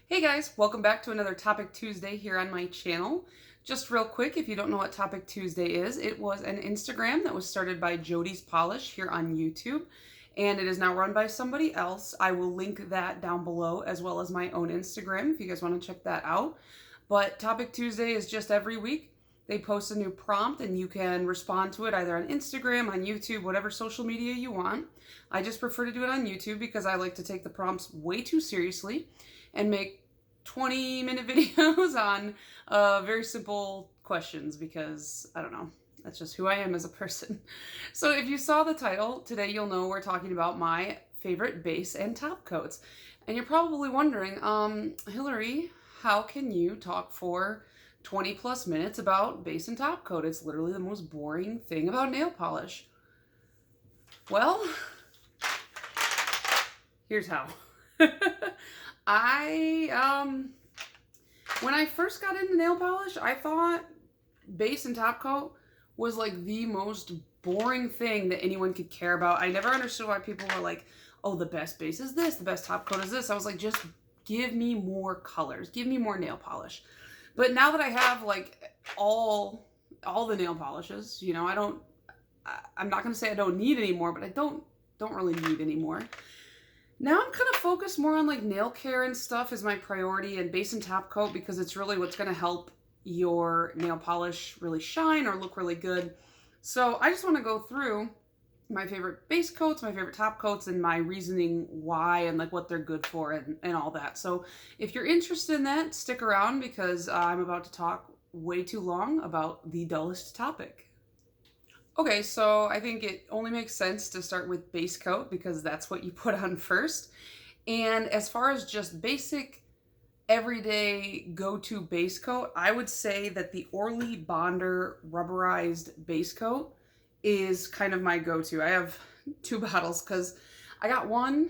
Hey guys, welcome back to another Topic Tuesday here on my channel. Just real quick, if you don't know what Topic Tuesday is, it was an Instagram that was started by Jody's Polish here on YouTube, and it is now run by somebody else. I will link that down below as well as my own Instagram if you guys want to check that out. But Topic Tuesday is just every week. They post a new prompt and you can respond to it either on Instagram, on YouTube, whatever social media you want. I just prefer to do it on YouTube because I like to take the prompts way too seriously and make 20-minute videos on very simple questions because, I don't know, that's just who I am as a person. So if you saw the title, today you'll know we're talking about my favorite base and top coats. And you're probably wondering, Hillary, how can you talk for 20 plus minutes about base and top coat? It's literally the most boring thing about nail polish. Well, here's how. When I first got into nail polish, I thought base and top coat was like the most boring thing that anyone could care about. I never understood why people were like, oh, the best base is this, the best top coat is this. I was like, just give me more colors, give me more nail polish. But now that I have like all the nail polishes, you know, I'm not gonna say I don't need any more, but I don't really need any more. Now I'm kind of focused more on like nail care and stuff is my priority, and base and top coat because it's really what's going to help your nail polish really shine or look really good. So I just want to go through my favorite base coats, my favorite top coats, and my reasoning why and like what they're good for and all that. So if you're interested in that, stick around because I'm about to talk way too long about the dullest topic. Okay, so I think it only makes sense to start with base coat because that's what you put on first. And as far as just basic, everyday go-to base coat, I would say that the Orly Bonder rubberized base coat is kind of my go-to. I have two bottles because I got one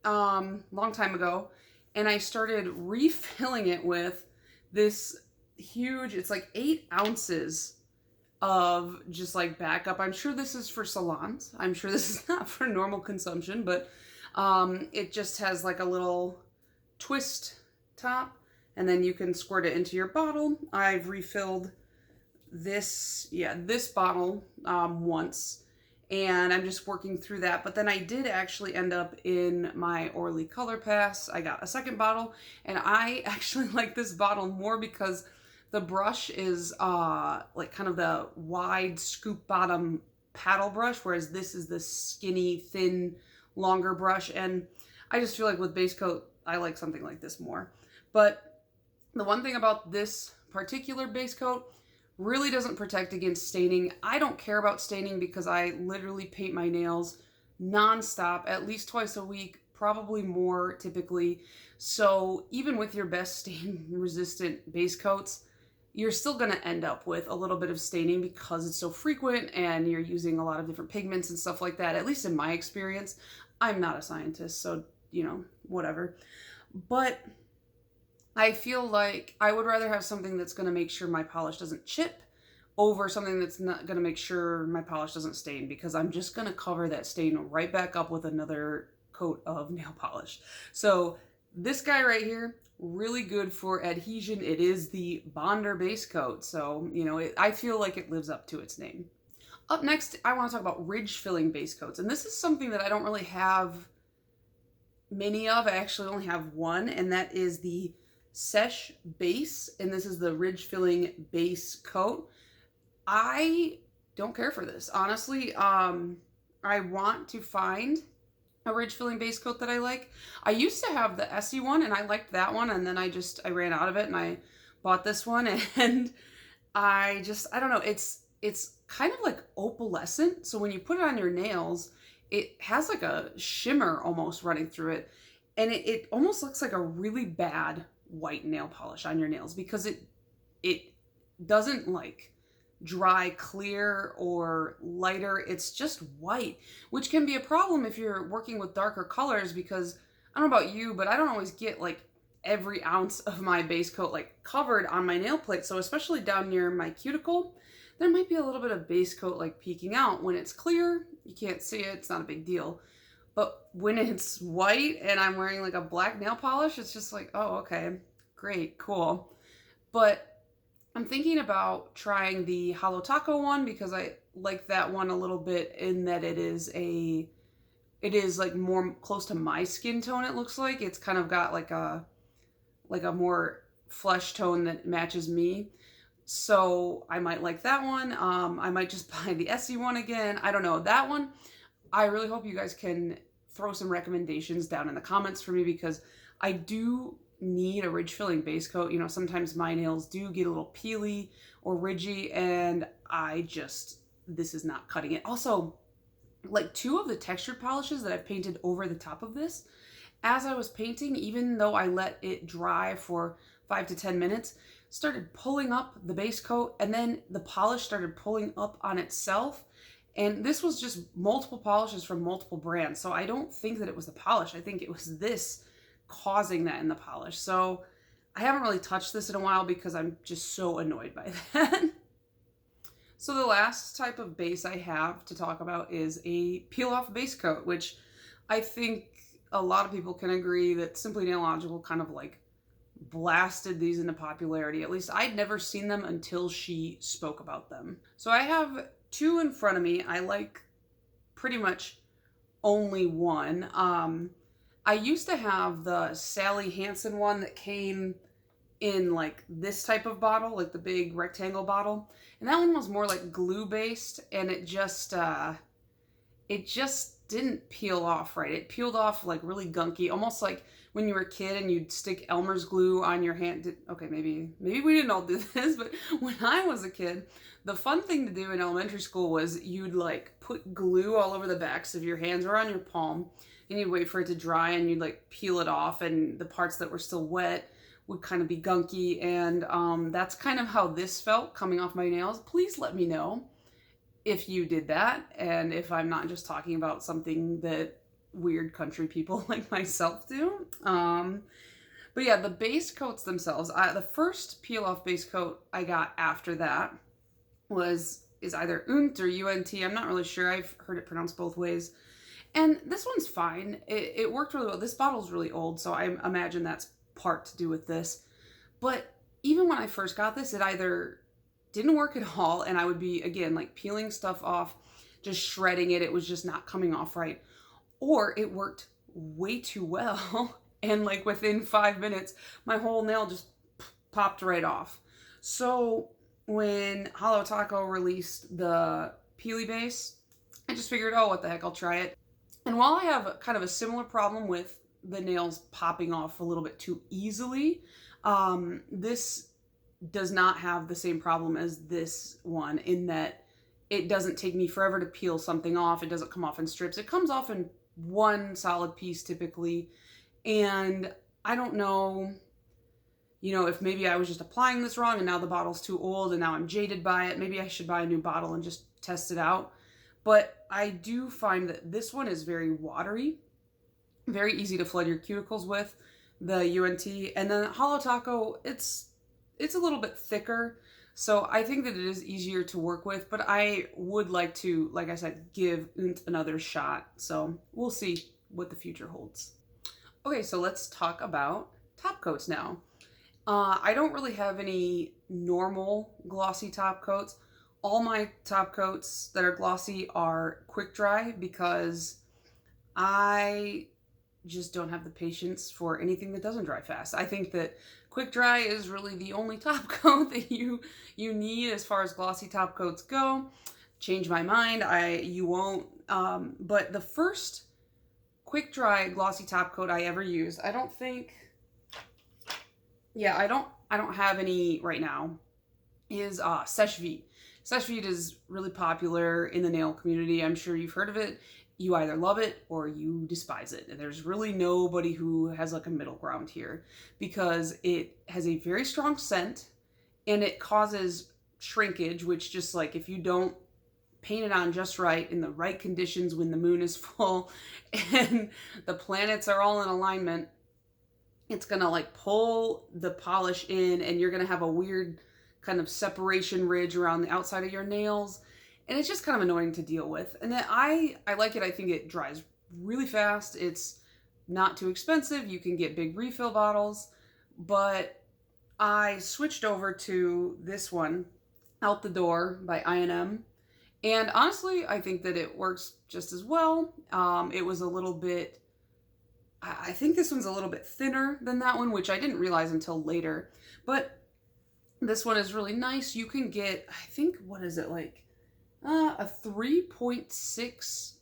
long time ago and I started refilling it with this huge, it's like 8 ounces of just like backup. I'm sure this is for salons. I'm sure this is not for normal consumption, but it just has like a little twist top and then you can squirt it into your bottle. I've refilled this bottle once and I'm just working through that. But then I did actually end up in my Orly Color Pass. I got a second bottle and I actually like this bottle more because the brush is like kind of the wide scoop bottom paddle brush, whereas this is the skinny, thin, longer brush. And I just feel like with base coat, I like something like this more. But the one thing about this particular base coat really doesn't protect against staining. I don't care about staining because I literally paint my nails nonstop, at least twice a week, probably more typically. So even with your best stain resistant base coats, you're still going to end up with a little bit of staining because it's so frequent and you're using a lot of different pigments and stuff like that, at least in my experience. I'm not a scientist, so, you know, whatever. But I feel like I would rather have something that's going to make sure my polish doesn't chip over something that's not going to make sure my polish doesn't stain, because I'm just going to cover that stain right back up with another coat of nail polish. So this guy right here, really good for adhesion. It is the Bonder base coat, so you know I feel like it lives up to its name. Up next, I want to talk about ridge filling base coats, and this is something that I don't really have many of. I actually only have one, and that is the Sesh base, and this is the ridge filling base coat. I don't care for this, honestly. I want to find a ridge filling base coat that I like. I used to have the Essie one and I liked that one, and then I ran out of it and I bought this one, and I don't know, it's kind of like opalescent, so when you put it on your nails it has like a shimmer almost running through it, and it almost looks like a really bad white nail polish on your nails because it doesn't like dry clear or lighter. It's just white, which can be a problem if you're working with darker colors, because I don't know about you, but I don't always get like every ounce of my base coat like covered on my nail plate. So especially down near my cuticle, there might be a little bit of base coat like peeking out. When it's clear, you can't see it, it's not a big deal. But when it's white and I'm wearing like a black nail polish, it's just like, oh, okay, great, cool. But I'm thinking about trying the Holo Taco one because I like that one a little bit in that it is like more close to my skin tone. It looks like it's kind of got like a more flesh tone that matches me. So I might like that one. I might just buy the Essie one again. I don't know. That one, I really hope you guys can throw some recommendations down in the comments for me because I do need a ridge filling base coat. You know, sometimes my nails do get a little peely or ridgy and this is not cutting it. Also, like 2 of the textured polishes that I've painted over the top of this, as I was painting, even though I let it dry for 5 to 10 minutes, started pulling up the base coat and then the polish started pulling up on itself. And this was just multiple polishes from multiple brands. So I don't think that it was the polish. I think it was this causing that in the polish. So I haven't really touched this in a while because I'm just so annoyed by that. So the last type of base I have to talk about is a peel-off base coat, which I think a lot of people can agree that Simply Nailogical kind of like blasted these into popularity. At least I'd never seen them until she spoke about them. So I have 2 in front of me. I like pretty much only one. I used to have the Sally Hansen one that came in like this type of bottle, like the big rectangle bottle. And that one was more like glue based and it just didn't peel off right. It peeled off like really gunky, almost like when you were a kid and you'd stick Elmer's glue on your hand. Okay, maybe we didn't all do this, but when I was a kid, the fun thing to do in elementary school was you'd like put glue all over the backs of your hands or on your palm and you'd wait for it to dry and you'd like peel it off and the parts that were still wet would kind of be gunky. And that's kind of how this felt coming off my nails. Please let me know if you did that and if I'm not just talking about something that weird country people like myself do. But yeah, the base coats themselves, the first peel off base coat I got after that is either UNT or UNT. I'm not really sure. I've heard it pronounced both ways. And this one's fine. It worked really well. This bottle's really old, so I imagine that's part to do with this. But even when I first got this, it either didn't work at all and I would be, again, like peeling stuff off, just shredding it. It was just not coming off right. Or it worked way too well and like within 5 minutes, my whole nail just popped right off. So when Holo Taco released the Peely base, I just figured, oh, what the heck, I'll try it. And while I have kind of a similar problem with the nails popping off a little bit too easily, this does not have the same problem as this one in that it doesn't take me forever to peel something off. It doesn't come off in strips. It comes off in one solid piece typically. And I don't know, if maybe I was just applying this wrong and now the bottle's too old and now I'm jaded by it. Maybe I should buy a new bottle and just test it out. But I do find that this one is very watery, very easy to flood your cuticles with, the UNT. And then Holo Taco, it's a little bit thicker. So I think that it is easier to work with, but I would like to, like I said, give UNT another shot. So we'll see what the future holds. Okay, so let's talk about top coats now. I don't really have any normal glossy top coats. All my top coats that are glossy are quick dry because I just don't have the patience for anything that doesn't dry fast. I think that quick dry is really the only top coat that you need as far as glossy top coats go. Change my mind, you won't. But the first quick dry glossy top coat I ever used, I don't have any right now, is Seche Vite. Seche Vite is really popular in the nail community. I'm sure you've heard of it. You either love it or you despise it. And there's really nobody who has like a middle ground here because it has a very strong scent and it causes shrinkage, which just like if you don't paint it on just right in the right conditions when the moon is full and the planets are all in alignment, it's gonna like pull the polish in and you're gonna have a weird kind of separation ridge around the outside of your nails. And it's just kind of annoying to deal with. And then I like it. I think it dries really fast. It's not too expensive. You can get big refill bottles, but I switched over to this one, Out the Door by I&M. And honestly, I think that it works just as well. It was a little bit, I think this one's a little bit thinner than that one, which I didn't realize until later. But this one is really nice. You can get, I think, what is it, like a 3.6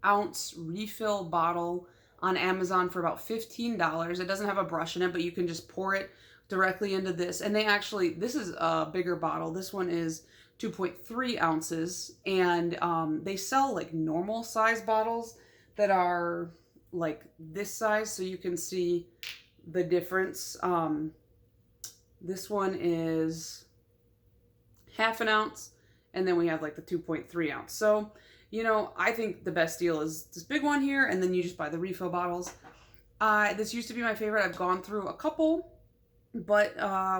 ounce refill bottle on Amazon for about $15. It doesn't have a brush in it, but you can just pour it directly into this. And they actually, this is a bigger bottle. This one is 2.3 ounces, and they sell like normal size bottles that are like this size, so you can see the difference. This one is half an ounce, and then we have like the 2.3 ounce. So, you know, I think the best deal is this big one here, and then you just buy the refill bottles. This used to be my favorite. I've gone through a couple, but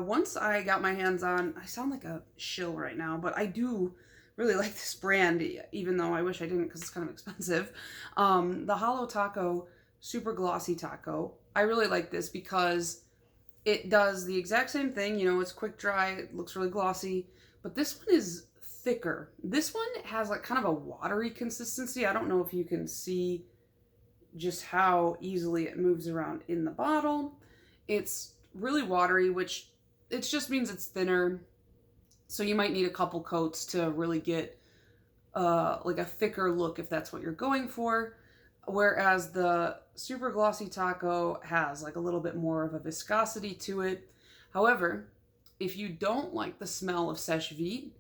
once I got my hands on, I sound like a shill right now, but I do really like this brand, even though I wish I didn't because it's kind of expensive. The Holo Taco Super Glossy Taco. I really like this because it does the exact same thing. You know, it's quick dry, it looks really glossy, but this one is thicker. This one has like kind of a watery consistency. I don't know if you can see just how easily it moves around in the bottle. It's really watery, which it just means it's thinner. So you might need a couple coats to really get like a thicker look if that's what you're going for. Whereas the Super Glossy Taco has like a little bit more of a viscosity to it. However, if you don't like the smell of sèche vite,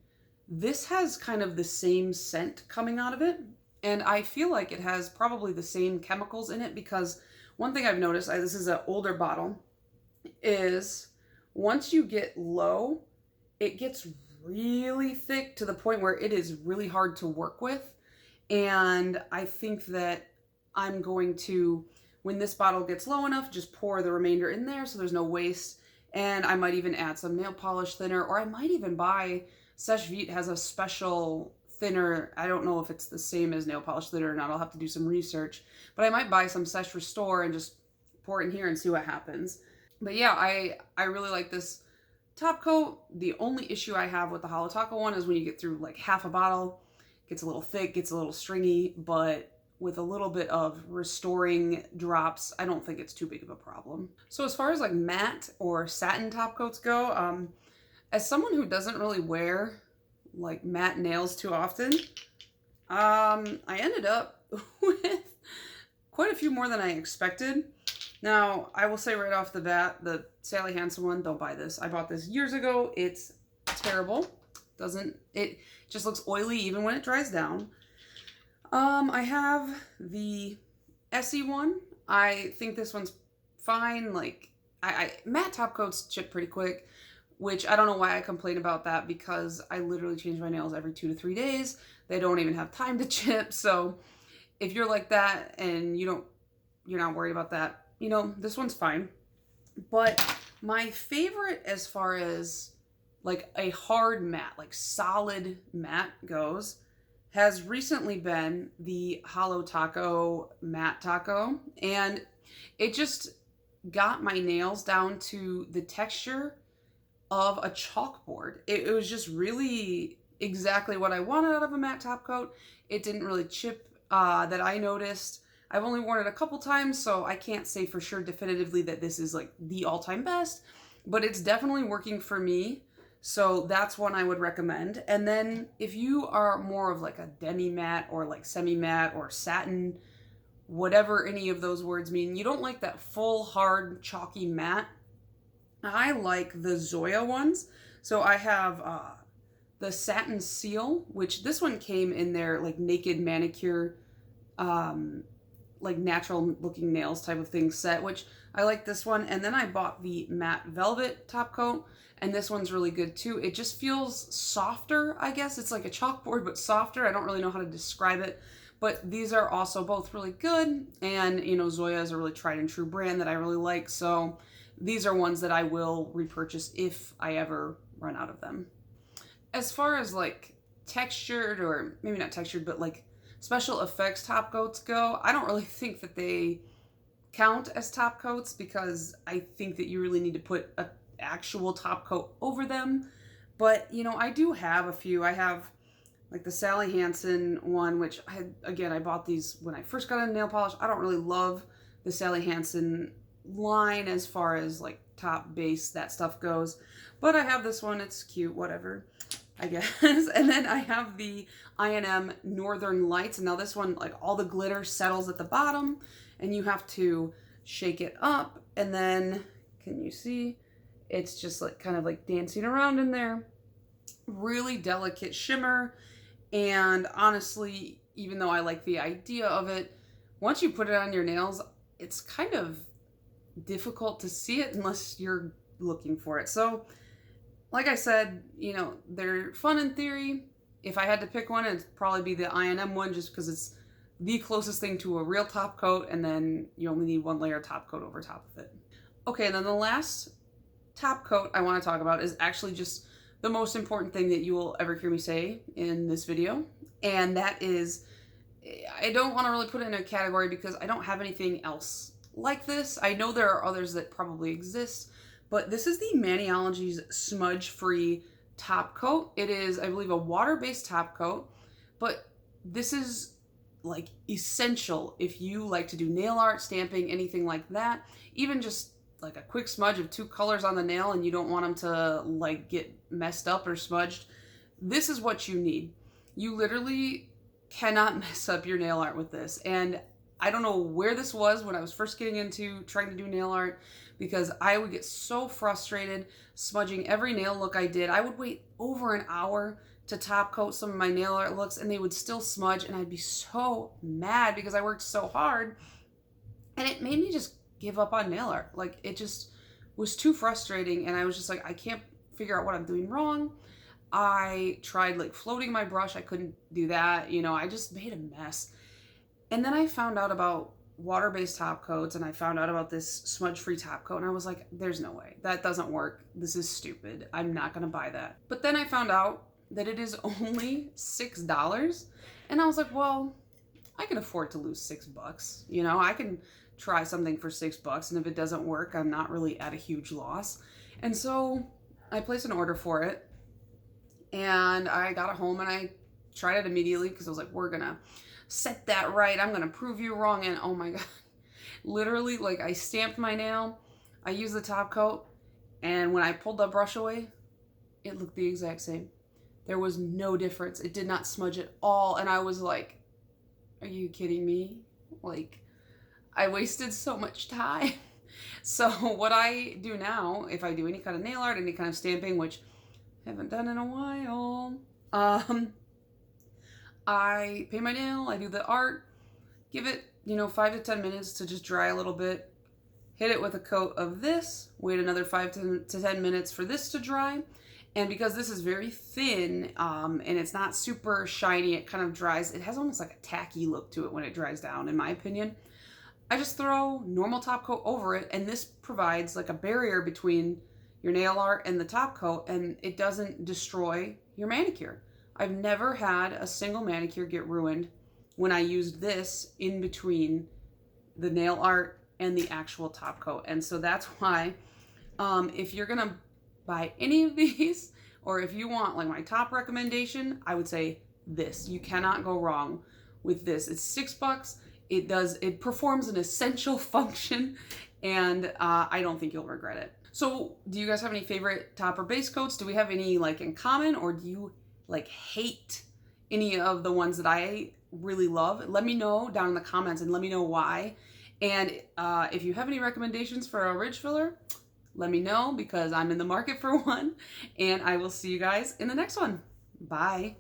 this has kind of the same scent coming out of it. And I feel like it has probably the same chemicals in it, because one thing I've noticed, this is an older bottle, is once you get low, it gets really thick to the point where it is really hard to work with. And I think that I'm going to, when this bottle gets low enough, just pour the remainder in there so there's no waste. And I might even add some nail polish thinner, or I might even buy, Sèche Vite has a special thinner. I don't know if it's the same as nail polish thinner or not. I'll have to do some research. But I might buy some Sèche Restore and just pour it in here and see what happens. But yeah, I really like this top coat. The only issue I have with the Holo Taco one is when you get through like half a bottle, it gets a little thick, gets a little stringy, but with a little bit of restoring drops, I don't think it's too big of a problem. So as far as like matte or satin top coats go, as someone who doesn't really wear like matte nails too often, I ended up with quite a few more than I expected. Now, I will say right off the bat, the Sally Hansen one, don't buy this. I bought this years ago. It's terrible. It just looks oily even when it dries down. I have the Essie one. I think this one's fine. Like, matte top coats chip pretty quick, which I don't know why I complain about that, because I literally change my nails every 2 to 3 days. They don't even have time to chip. So if you're like that and you're not worried about that, you know, this one's fine. But my favorite as far as like a hard matte, like solid matte goes, has recently been the Holo Taco Matte Taco. And it just got my nails down to the texture of a chalkboard. It was just really exactly what I wanted out of a matte top coat. It didn't really chip that I noticed. I've only worn it a couple times, so I can't say for sure definitively that this is like the all-time best, but it's definitely working for me. So that's one I would recommend. And then if you are more of like a demi-matte or like semi-matte or satin, whatever any of those words mean, you don't like that full, hard, chalky matte, I like the Zoya ones. So I have the Satin Seal, which this one came in their like naked manicure, like natural looking nails type of thing set, which I like this one. And then I bought the Matte Velvet top coat, and this one's really good too. It just feels softer, I guess. It's like a chalkboard, but softer. I don't really know how to describe it, but these are also both really good. And, you know, Zoya is a really tried and true brand that I really like. So these are ones that I will repurchase if I ever run out of them. As far as like textured, or maybe not textured, but like special effects top coats go, I don't really think that they count as top coats because I think that you really need to put an actual top coat over them. But, you know, I do have a few. I have like the Sally Hansen one, which I bought these when I first got into nail polish. I don't really love the Sally Hansen line as far as like top, base, that stuff goes. But I have this one. It's cute, whatever, I guess. And then I have the I&M Northern Lights. And now this one, like all the glitter settles at the bottom and you have to shake it up. And then, can you see? It's just like kind of like dancing around in there. Really delicate shimmer. And honestly, even though I like the idea of it, once you put it on your nails, it's kind of difficult to see it unless you're looking for it. So, like I said, you know, they're fun in theory. If I had to pick one, it'd probably be the I&M one just because it's the closest thing to a real top coat, and then you only need one layer of top coat over top of it. Okay, and then the last top coat I want to talk about is actually just the most important thing that you will ever hear me say in this video, and that is, I don't want to really put it in a category because I don't have anything else like this. I know there are others that probably exist, but this is the Maniology's Smudge-free top coat. It is, I believe, a water-based top coat, but this is like essential if you like to do nail art, stamping, anything like that. Even just like a quick smudge of 2 colors on the nail and you don't want them to like get messed up or smudged. This is what you need. You literally cannot mess up your nail art with this. And I don't know where this was when I was first getting into trying to do nail art, because I would get so frustrated smudging every nail look I did. I would wait over an hour to top coat some of my nail art looks and they would still smudge, and I'd be so mad because I worked so hard, and it made me just give up on nail art. Like, it just was too frustrating, and I was just like, I can't figure out what I'm doing wrong. I tried like floating my brush. I couldn't do that. You know, I just made a mess. And then I found out about water-based top coats, and I found out about this smudge-free top coat, and I was like, there's no way. That doesn't work. This is stupid. I'm not gonna buy that. But then I found out that it is only $6, and I was like, well, I can afford to lose $6. You know, I can try something for $6, and if it doesn't work, I'm not really at a huge loss. And so I placed an order for it, and I got it home, and I tried it immediately because I was like, we're gonna set that right. I'm gonna prove you wrong. And oh my god, literally, like, I stamped my nail, I used the top coat, and when I pulled the brush away, it looked the exact same. There was no difference. It did not smudge at all. And I was like, are you kidding me? Like, I wasted so much time. So what I do now, if I do any kind of nail art, any kind of stamping, which I haven't done in a while, I paint my nail, I do the art, give it, you know, 5 to 10 minutes to just dry a little bit, hit it with a coat of this, wait another 5 to 10 minutes for this to dry. And because this is very thin, and it's not super shiny, it kind of dries. It has almost like a tacky look to it when it dries down, in my opinion. I just throw normal top coat over it, and this provides like a barrier between your nail art and the top coat, and it doesn't destroy your manicure. I've never had a single manicure get ruined when I used this in between the nail art and the actual top coat. And so that's why, if you're gonna buy any of these, or if you want like my top recommendation, I would say this. You cannot go wrong with this. It's $6. It performs an essential function, and I don't think you'll regret it. So do you guys have any favorite top or base coats? Do we have any like in common, or do you like hate any of the ones that I really love? Let me know down in the comments and let me know why. And if you have any recommendations for a ridge filler, let me know, because I'm in the market for one, and I will see you guys in the next one. Bye.